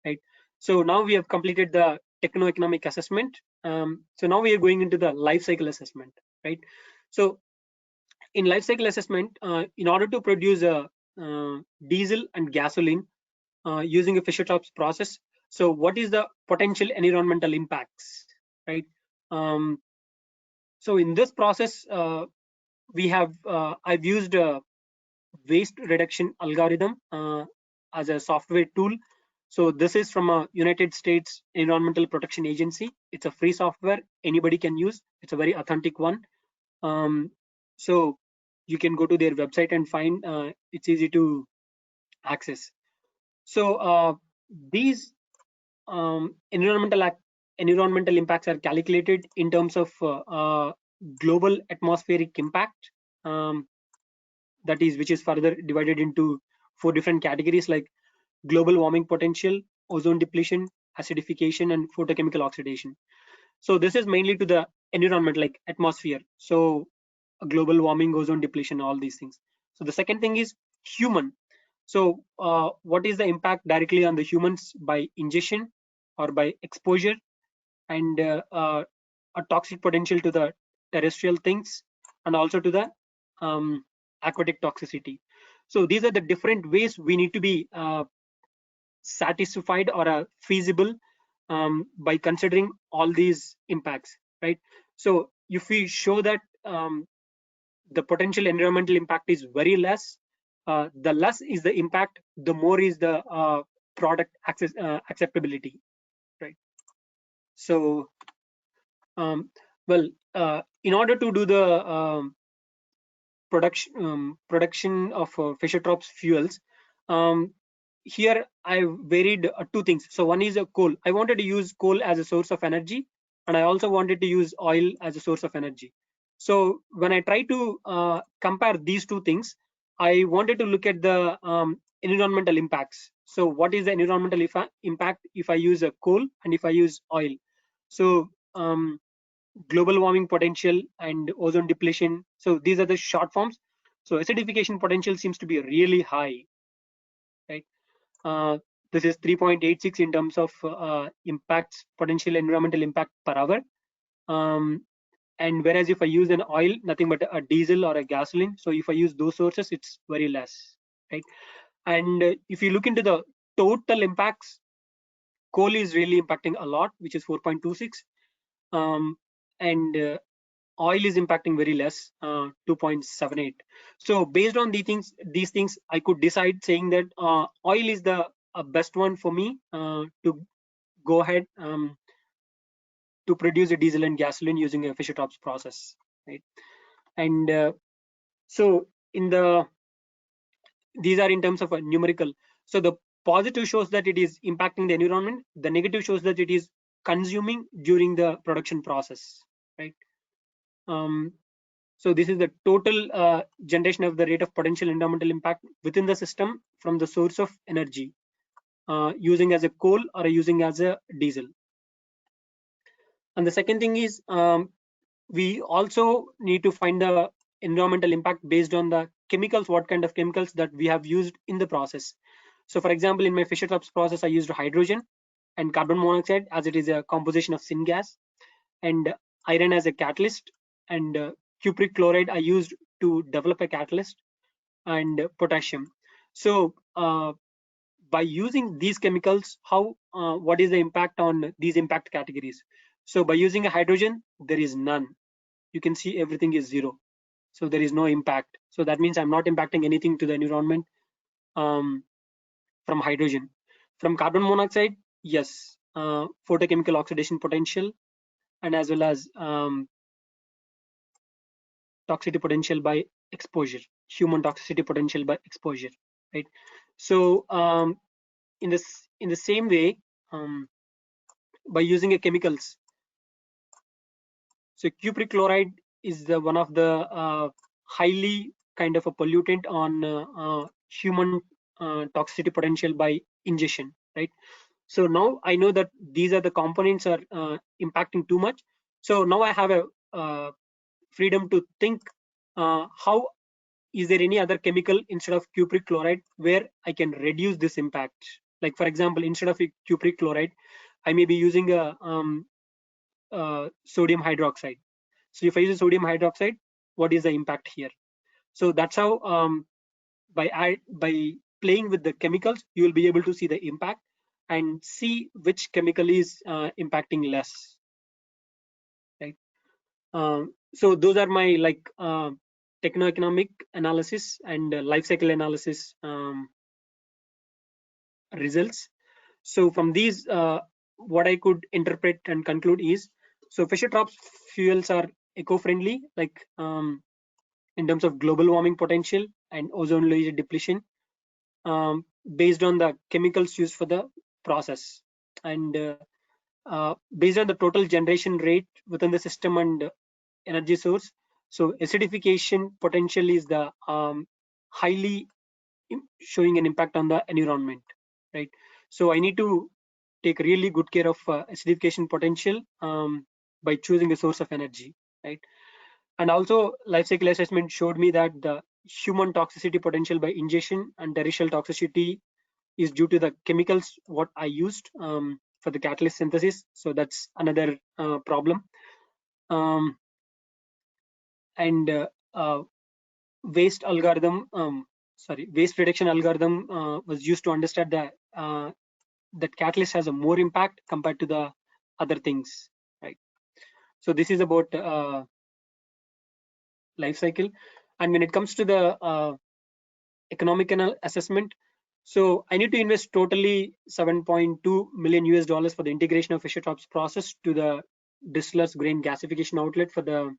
right? So now we have completed the techno-economic assessment. So now we are going into the life cycle assessment, right? So in life cycle assessment, in order to produce a diesel and gasoline using a Fischer-Tropsch process, so what is the potential environmental impacts, right? So in this process, we have I've used a waste reduction algorithm as a software tool. So this is from a United States Environmental Protection Agency. It's a free software, anybody can use. It's a very authentic one. So you can go to their website and find, it's easy to access. So these environmental impacts are calculated in terms of global atmospheric impact, that is, which is further divided into 4 different categories, like global warming potential, ozone depletion, acidification, and photochemical oxidation. So this is mainly to the environment, like atmosphere. So global warming, ozone depletion, all these things. So the second thing is human. So what is the impact directly on the humans by ingestion or by exposure, and a toxic potential to the terrestrial things, and also to the aquatic toxicity. So these are the different ways we need to be satisfied or feasible by considering all these impacts, right? So if we show that the potential environmental impact is very less, the less is the impact, the more is the product acceptability, right? So well, in order to do the production of Fischer-Tropsch fuels, here I varied 2 things. So one is a coal. I wanted to use coal as a source of energy, and I also wanted to use oil as a source of energy. So when I try to compare these 2 things, I wanted to look at the environmental impacts. So what is the environmental impact if I use a coal and if I use oil? So global warming potential and ozone depletion. So these are the short forms. So acidification potential seems to be really high, right? This is 3.86 in terms of impacts, potential environmental impact per hour. And whereas if I use an oil, nothing but a diesel or a gasoline, so if I use those sources, it's very less, right? And if you look into the total impacts, coal is really impacting a lot, which is 4.26, and oil is impacting very less, 2.78. So based on these things, I could decide saying that oil is the best one for me to go ahead to produce a diesel and gasoline using a Fischer-Tropsch process, right? And so these are in terms of a numerical. So the positive shows that it is impacting the environment. The negative shows that it is consuming during the production process, right? So this is the total generation of the rate of potential environmental impact within the system from the source of energy, using as a coal or using as a diesel. And the second thing is we also need to find the environmental impact based on the chemicals, what kind of chemicals that we have used in the process. So for example, in my Fischer-Tropsch process, I used hydrogen and carbon monoxide as it is a composition of syngas, and iron as a catalyst, and cupric chloride I used to develop a catalyst, and potassium. So by using these chemicals, what is the impact on these impact categories? So by using a hydrogen, there is none. You can see everything is 0. So there is no impact. So that means I'm not impacting anything to the environment from hydrogen. From carbon monoxide, yes, photochemical oxidation potential, and as well as toxicity potential by exposure, human toxicity potential by exposure, right? So in the same way, by using a chemicals, so cupric chloride is the one of the highly kind of a pollutant on human toxicity potential by ingestion, right? So now I know that these are the components are impacting too much. So now I have a freedom to think how is there any other chemical instead of cupric chloride where I can reduce this impact. Like for example, instead of cupric chloride, I may be using a sodium hydroxide. So if I use sodium hydroxide, what is the impact here? So that's how by playing with the chemicals, you will be able to see the impact and see which chemical is impacting less, right? So those are my techno-economic analysis and life cycle analysis results. So from these, what I could interpret and conclude is, so Fischer-Tropsch fuels are eco-friendly, like in terms of global warming potential and ozone layer depletion, based on the chemicals used for the process, and based on the total generation rate within the system and energy source. So acidification potential is the highly showing an impact on the environment, right? So I need to take really good care of acidification potential by choosing a source of energy, right? And also life cycle assessment showed me that the human toxicity potential by ingestion and terrestrial toxicity is due to the chemicals what I used for the catalyst synthesis. So that's another problem. And waste reduction algorithm was used to understand that catalyst has a more impact compared to the other things, right? So this is about life cycle. And when it comes to the economic assessment, so I need to invest totally $7.2 million US for the integration of Fischer-Tropsch process to the distiller's grain gasification outlet for the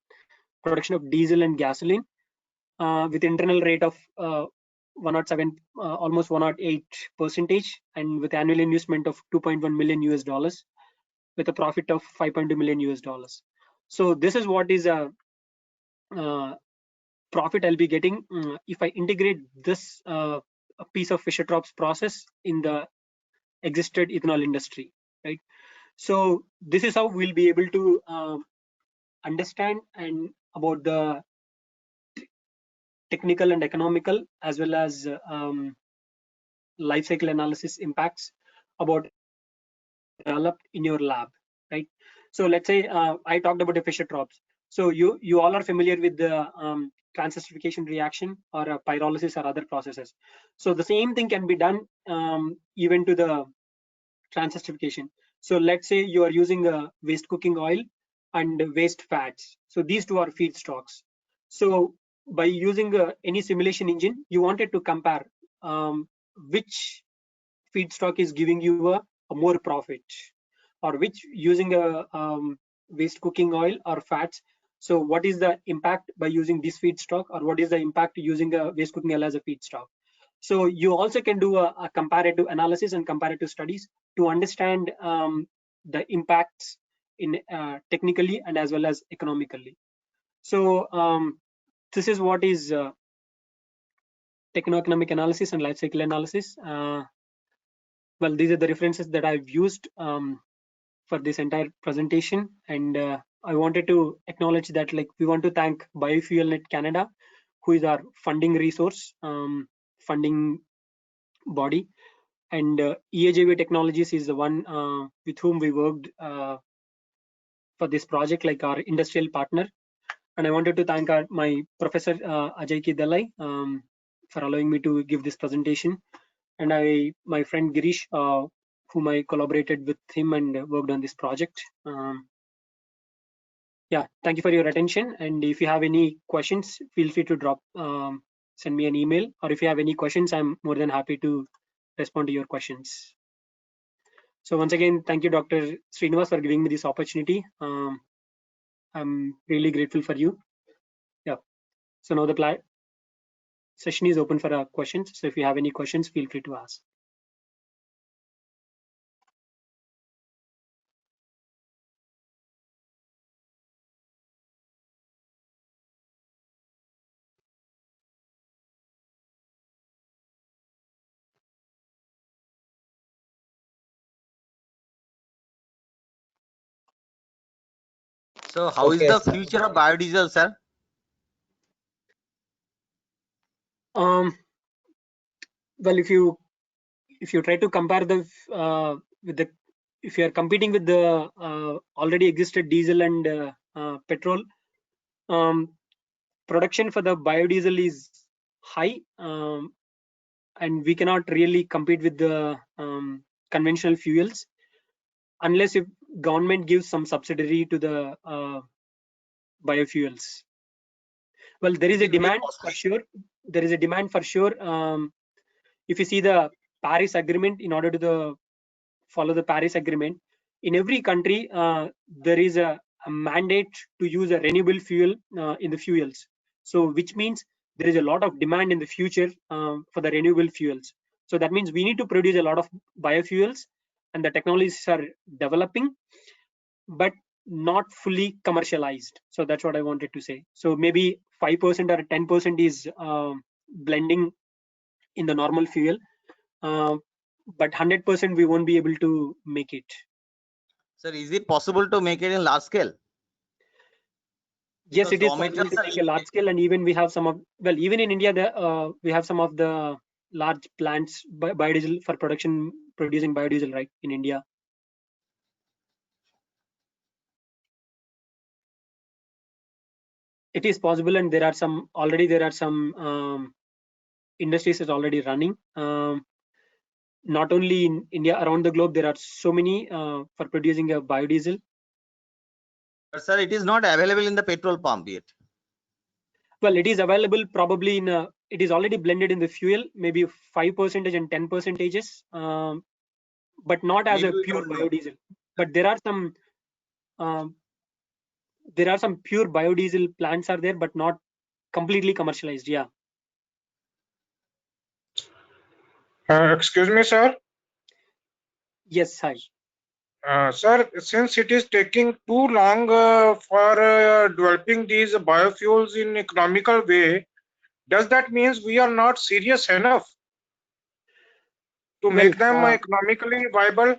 production of diesel and gasoline, with internal rate of 107, almost 108%, and with annual investment of $2.1 million US, with a profit of $5.2 million US. So this is what is a profit I'll be getting if I integrate this a piece of Fischer-Tropsch process in the existed ethanol industry, right? So this is how we'll be able to understand and about the technical and economical as well as life cycle analysis impacts about developed in your lab, right? So let's say I talked about the Fischer-Tropsch. So you all are familiar with the transesterification reaction or pyrolysis or other processes. So the same thing can be done even to the transesterification. So let's say you are using a waste cooking oil and waste fats. So these two are feedstocks. So by using any simulation engine, you wanted to compare which feedstock is giving you a more profit, or which using a waste cooking oil or fats. So what is the impact by using this feedstock, or what is the impact using a waste cooking oil as a feedstock? So you also can do a comparative analysis and comparative studies to understand the impacts in technically and as well as economically. So this is what is techno-economic analysis and life cycle analysis. Well, these are the references that I've used for this entire presentation, and I wanted to acknowledge that, like, we want to thank BiofuelNet Canada, who is our funding resource, funding body, and EAJV Technologies is the one with whom we worked for this project, like our industrial partner. And I wanted to thank my professor Ajay K. Dalai for allowing me to give this presentation, and my friend Girish, whom I collaborated with him and worked on this project. Yeah, thank you for your attention. And if you have any questions, feel free to send me an email, or if you have any questions, I'm more than happy to respond to your questions. So once again, thank you, Dr. Srinivas, for giving me this opportunity. I'm really grateful for you. Yeah. So now the session is open for questions. So if you have any questions, feel free to ask. So how is Okay, the sir. future of biodiesel, sir? Well, if you try to compare the with the, if you are competing with the already existed diesel and petrol, production for the biodiesel is high, and we cannot really compete with the conventional fuels unless if government gives some subsidy to the biofuels. Well, there is a demand for sure. There is a demand for sure. If you see the Paris Agreement, in order to follow the Paris Agreement, in every country there is a mandate to use a renewable fuel in the fuels. So which means there is a lot of demand in the future for the renewable fuels. So that means we need to produce a lot of biofuels, and the technologies are developing, but not fully commercialized. So that's what I wanted to say. So maybe 5% or 10% is blending in the normal fuel, but 100% we won't be able to make it. Sir, is it possible to make it in large scale? Yes, it is raw possible to materials are make a large scale, and even we have some of, well, even in India, we have some of the large plants biodiesel for producing biodiesel, right, in India. It is possible, and there are some industries is already running. Not only in India, around the globe, there are so many for producing a biodiesel. But sir, it is not available in the petrol pump yet. Well, it is available probably in it is already blended in the fuel, maybe 5% and 10%, but not as Maybe a we pure don't know. biodiesel. But there are some pure biodiesel plants are there, but not completely commercialized. Yeah. Excuse me, sir. Yes, hi. Sir, since it is taking too long for developing these biofuels in economical way, does that means we are not serious enough to make them economically viable?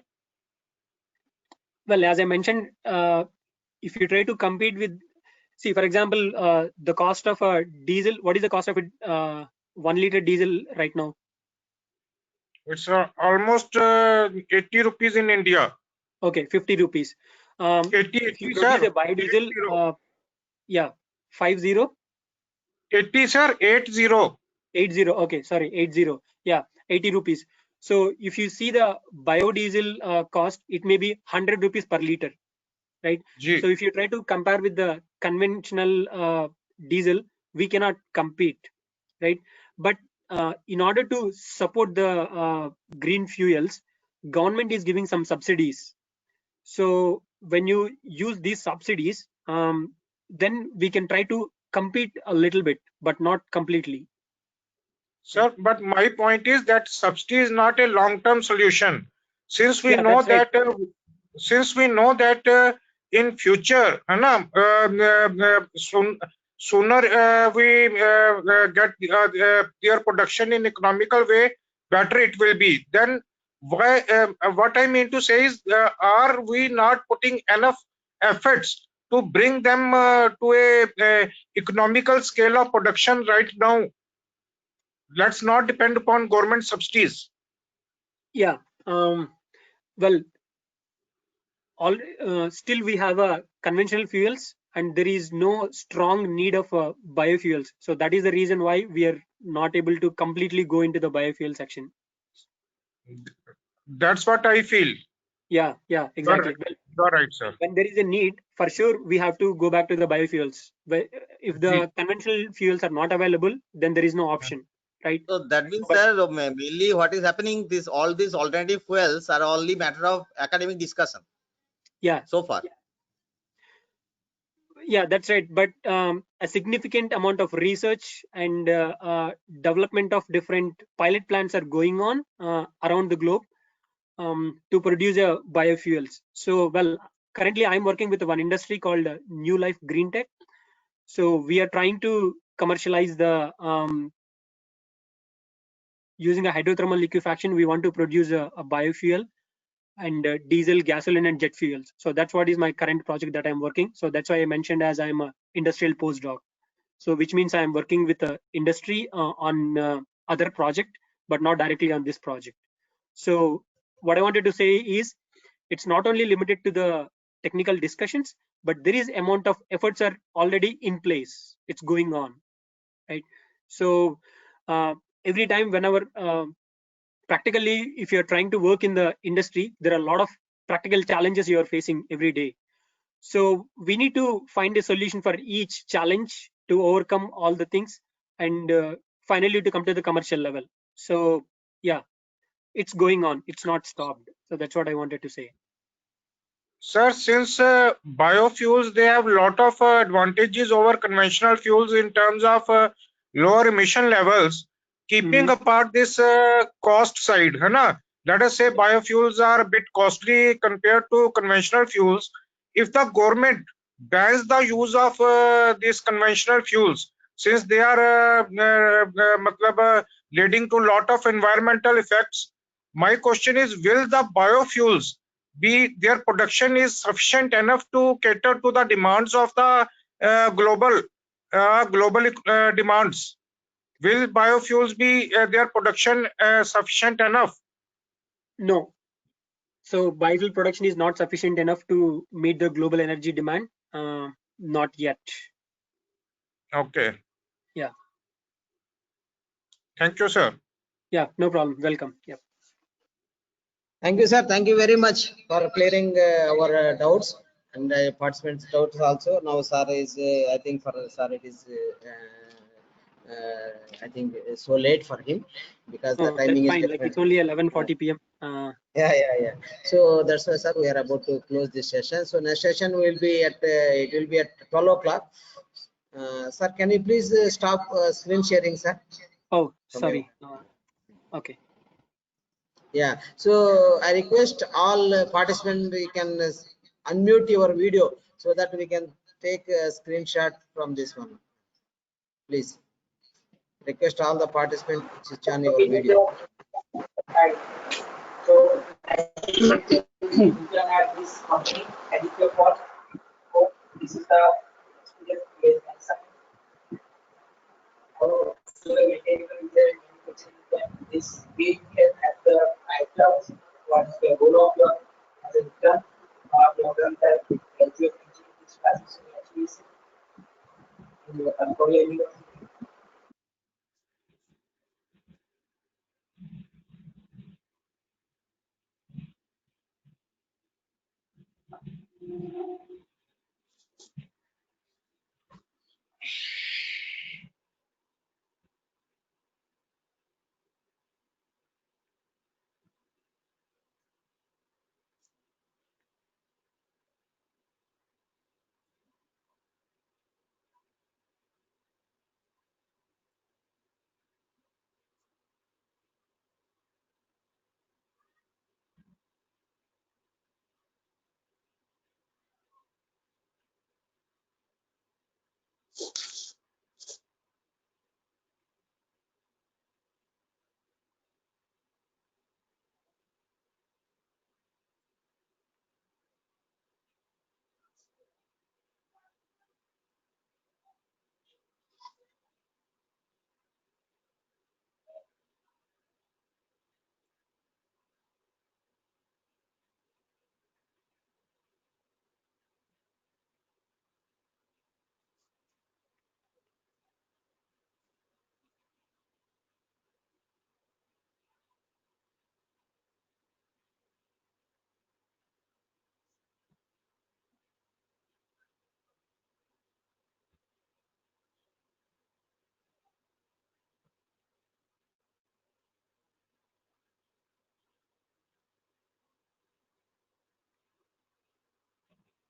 Well, as I mentioned, if you try to compete with, see, for example, the cost of a diesel, what is the cost of a 1 liter diesel right now? It's almost 80 rupees in India. Okay, 50 rupees. 80, If you 80, produce sir. a biodiesel, 80. yeah, 50, 80, sir. 80. 80. Okay, sorry, 80. Yeah, 80 rupees. So if you see the biodiesel cost, it may be 100 rupees per liter, right? Ji. So if you try to compare with the conventional diesel, we cannot compete, right? But in order to support the green fuels, government is giving some subsidies. So when you use these subsidies, then we can try to compete a little bit, but not completely. Sir, but my point is that subsidy is not a long-term solution. Since we Yeah, know that's right. that in future, sooner we get their production in economical way, better it will be. Then why? What I mean to say is, are we not putting enough efforts to bring them to a economical scale of production right now? Let's not depend upon government subsidies. Yeah. Well, still we have conventional fuels, and there is no strong need of biofuels. So that is the reason why we are not able to completely go into the biofuel section. That's what I feel. Yeah, exactly. You're right, sir. When there is a need, for sure we have to go back to the biofuels. If the conventional fuels are not available, then there is no option, right? So that means, But sir, mainly what is happening, all these alternative fuels are only matter of academic discussion. Yeah, so far. Yeah, that's right. But a significant amount of research and development of different pilot plants are going on around the globe to produce biofuels. So, well, currently I'm working with one industry called New Life Green Tech. So we are trying to commercialize the using a hydrothermal liquefaction. We want to produce a biofuel and diesel, gasoline, and jet fuels. So that's what is my current project that I'm working. So that's why I mentioned as I'm a industrial postdoc. So which means I'm working with the industry on other project, but not directly on this project. So what I wanted to say is it's not only limited to the technical discussions, but there is amount of efforts are already in place. It's going on, right? So every time whenever practically, if you're trying to work in the industry, there are a lot of practical challenges you are facing every day. So we need to find a solution for each challenge to overcome all the things and finally to come to the commercial level. So yeah, it's going on. It's not stopped. So that's what I wanted to say. Sir, since biofuels, they have a lot of advantages over conventional fuels in terms of lower emission levels. Keeping apart this cost side, let us say biofuels are a bit costly compared to conventional fuels. If the government bans the use of these conventional fuels, since they are leading to a lot of environmental effects, my question is, will the biofuels their production is sufficient enough to cater to the demands of the global demands? Will biofuels be their production sufficient enough? No. So biofuel production is not sufficient enough to meet the global energy demand. Not yet. Okay. Yeah. Thank you, sir. Yeah, no problem. Welcome. Yeah. Thank you, sir. Thank you very much for clearing our doubts and participants' doubts also. Now, sir is, I think for sir it is, I think so late for him because the timing is fine. different. Like it's only 11:40 p.m. Yeah. So that's why, sir, we are about to close this session. So next session will be at it will be at 12 o'clock. Sir, can you please stop screen sharing, sir? Oh, sorry. Okay. Yeah, so I request all participants, you can unmute your video so that we can take a screenshot from this one. Please request all the participants to switch on your video. So you can have this company educate for. So this is the experience based so the mechanical engineering this we can have the of your return, you have done that as you have mentioned this classes in HVAC in your Concordia University.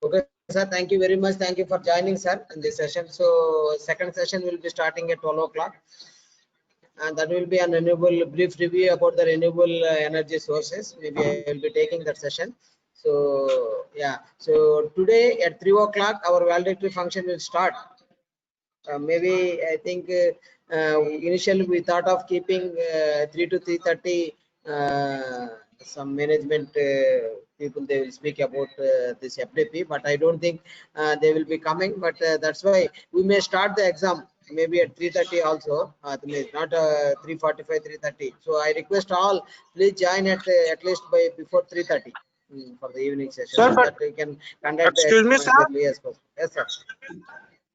Okay, sir. Thank you very much. Thank you for joining, sir, in this session. So, second session will be starting at 12 o'clock, and that will be a renewable brief review about the renewable energy sources. Maybe I will be taking that session. So, yeah. So today at 3 o'clock, our validatory function will start. Maybe I think initially we thought of keeping 3 to 3:30. Some management people, they will speak about this FDP, but I don't think they will be coming. But that's why we may start the exam maybe at 3:30 also, not 3:45, 3:30. So I request all, please join at least by before 3:30 for the evening session, Sir, so but that we can conduct the excuse me, exam sir. as early as possible. Yes, sir.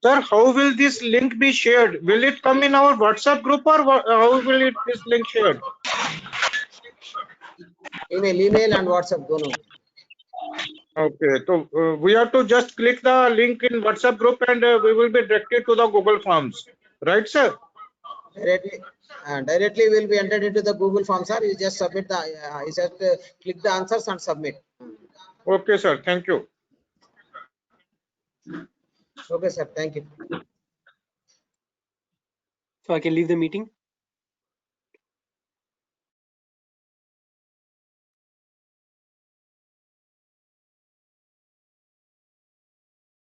Sir, how will this link be shared? Will it come in our WhatsApp group, or how will it this link shared? Email and WhatsApp, dono. Okay, so we have to just click the link in WhatsApp group, and we will be directed to the Google Forms, right, sir? Directly will be entered into the Google Form, sir. You just submit the, you just click the answers and submit. Okay, sir. Thank you. Okay, sir. Thank you. So I can leave the meeting.